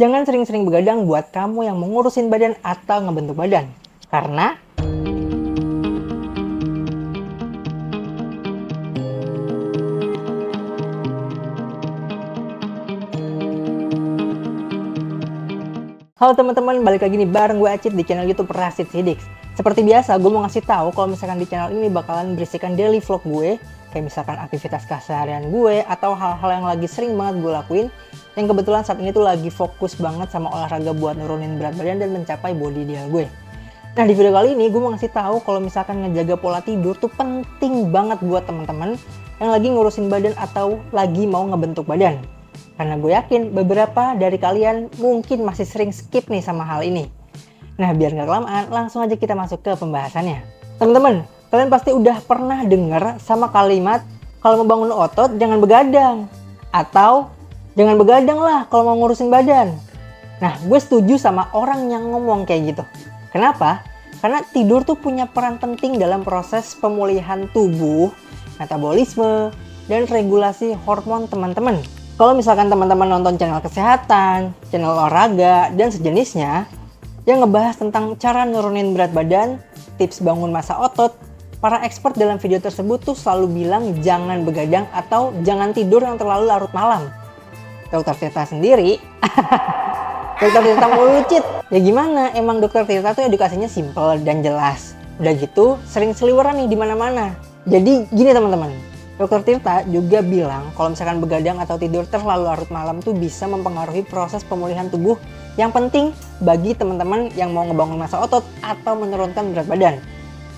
Jangan sering-sering begadang buat kamu yang mengurusin badan atau ngebentuk badan. Karena halo teman-teman, balik lagi nih bareng gue Acit di channel YouTube Rashid Siddiq. Seperti biasa, gue mau ngasih tahu kalau misalkan di channel ini bakalan berisikan daily vlog gue, kayak misalkan aktivitas keseharian gue atau hal-hal yang lagi sering banget gue lakuin, yang kebetulan saat ini tuh lagi fokus banget sama olahraga buat nurunin berat badan dan mencapai body ideal gue. Nah, di video kali ini gue mau ngasih tahu kalau misalkan ngejaga pola tidur tuh penting banget buat teman-teman yang lagi ngurusin badan atau lagi mau ngebentuk badan. Karena gue yakin beberapa dari kalian mungkin masih sering skip nih sama hal ini. Nah, biar nggak kelamaan, langsung aja kita masuk ke pembahasannya. Teman-teman, kalian pasti udah pernah dengar sama kalimat kalau mau bangun otot jangan begadang. Atau jangan begadang lah kalau mau ngurusin badan. Nah, gue setuju sama orang yang ngomong kayak gitu. Kenapa? Karena tidur tuh punya peran penting dalam proses pemulihan tubuh, metabolisme, dan regulasi hormon teman-teman. Kalau misalkan teman-teman nonton channel kesehatan, channel olahraga, dan sejenisnya, yang ngebahas tentang cara nurunin berat badan, tips bangun massa otot, para expert dalam video tersebut tuh selalu bilang jangan begadang atau jangan tidur yang terlalu larut malam. Dokter Tirta sendiri, Dokter Tirta mulucit. Ya gimana, emang Dokter Tirta tuh edukasinya simple dan jelas. Udah gitu, sering seliweran nih di mana-mana. Jadi gini teman-teman, Dokter Tirta juga bilang kalau misalkan begadang atau tidur terlalu larut malam tuh bisa mempengaruhi proses pemulihan tubuh yang penting bagi teman-teman yang mau ngebangun massa otot atau menurunkan berat badan.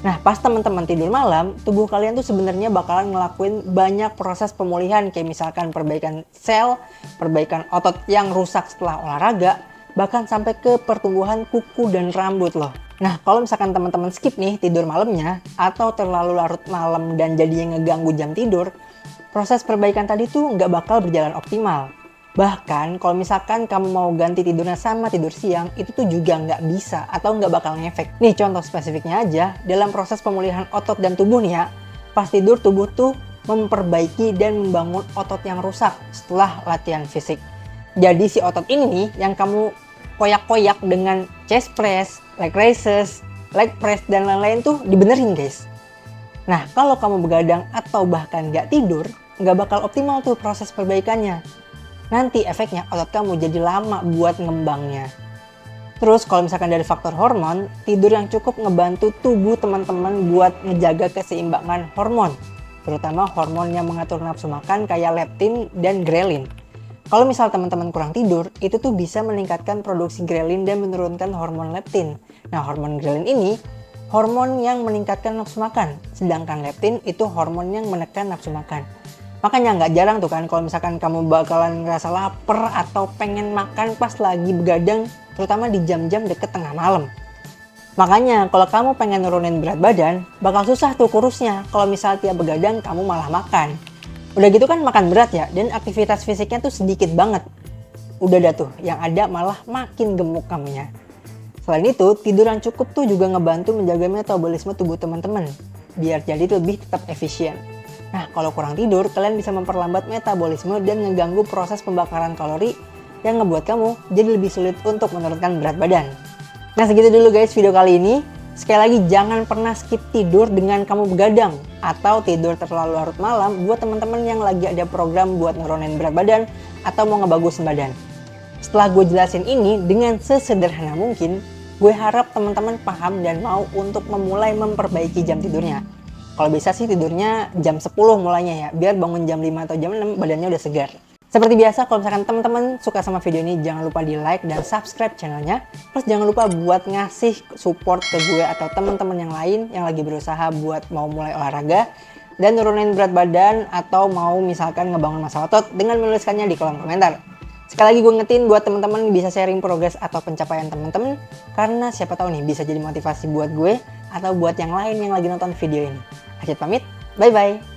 Nah, pas teman-teman tidur malam, tubuh kalian tuh sebenarnya bakalan ngelakuin banyak proses pemulihan kayak misalkan perbaikan sel, perbaikan otot yang rusak setelah olahraga, bahkan sampai ke pertumbuhan kuku dan rambut loh. Nah, kalau misalkan teman-teman skip nih tidur malamnya atau terlalu larut malam dan jadinya ngeganggu jam tidur, proses perbaikan tadi tuh nggak bakal berjalan optimal. Bahkan kalau misalkan kamu mau ganti tidurnya sama tidur siang, itu tuh juga nggak bisa atau nggak bakal ngefek. Nih contoh spesifiknya aja, dalam proses pemulihan otot dan tubuh nih ya, pas tidur tubuh tuh memperbaiki dan membangun otot yang rusak setelah latihan fisik. Jadi si otot ini nih yang kamu koyak-koyak dengan chest press, leg raises, leg press, dan lain-lain tuh dibenerin guys. Nah, kalau kamu begadang atau bahkan nggak tidur, nggak bakal optimal tuh proses perbaikannya. Nanti efeknya otot kamu jadi lama buat ngembangnya. Terus kalau misalkan dari faktor hormon, tidur yang cukup ngebantu tubuh teman-teman buat ngejaga keseimbangan hormon. Terutama hormon yang mengatur nafsu makan kayak leptin dan grelin. Kalau misal teman-teman kurang tidur, itu tuh bisa meningkatkan produksi grelin dan menurunkan hormon leptin. Nah, hormon grelin ini hormon yang meningkatkan nafsu makan, sedangkan leptin itu hormon yang menekan nafsu makan. Makanya nggak jarang tuh kan kalau misalkan kamu bakalan ngerasa lapar atau pengen makan pas lagi begadang, terutama di jam-jam deket tengah malam. Makanya kalau kamu pengen nurunin berat badan, bakal susah tuh kurusnya kalau misal tiap begadang kamu malah makan. Udah gitu kan makan berat ya, dan aktivitas fisiknya tuh sedikit banget. Udah dah tuh, yang ada malah makin gemuk kamunya. Selain itu, tidur yang cukup tuh juga ngebantu menjaga metabolisme tubuh teman-teman, biar jadi lebih tetap efisien. Nah, kalau kurang tidur, kalian bisa memperlambat metabolisme dan ngeganggu proses pembakaran kalori yang ngebuat kamu jadi lebih sulit untuk menurunkan berat badan. Nah, segitu dulu guys video kali ini. Sekali lagi, jangan pernah skip tidur dengan kamu begadang atau tidur terlalu larut malam buat teman-teman yang lagi ada program buat nurunin berat badan atau mau ngebagusin badan. Setelah gue jelasin ini dengan sesederhana mungkin, gue harap teman-teman paham dan mau untuk memulai memperbaiki jam tidurnya. Kalau bisa sih tidurnya jam 10 mulainya ya, biar bangun jam 5 atau jam 6 badannya udah segar. Seperti biasa, kalau misalkan teman-teman suka sama video ini, jangan lupa di like dan subscribe channelnya. Terus jangan lupa buat ngasih support ke gue atau teman-teman yang lain yang lagi berusaha buat mau mulai olahraga dan nurunin berat badan atau mau misalkan ngebangun massa otot dengan menuliskannya di kolom komentar. Sekali lagi gue ngetin buat teman-teman bisa sharing progres atau pencapaian teman-teman, karena siapa tahu nih bisa jadi motivasi buat gue atau buat yang lain yang lagi nonton video ini. Acit pamit, bye-bye.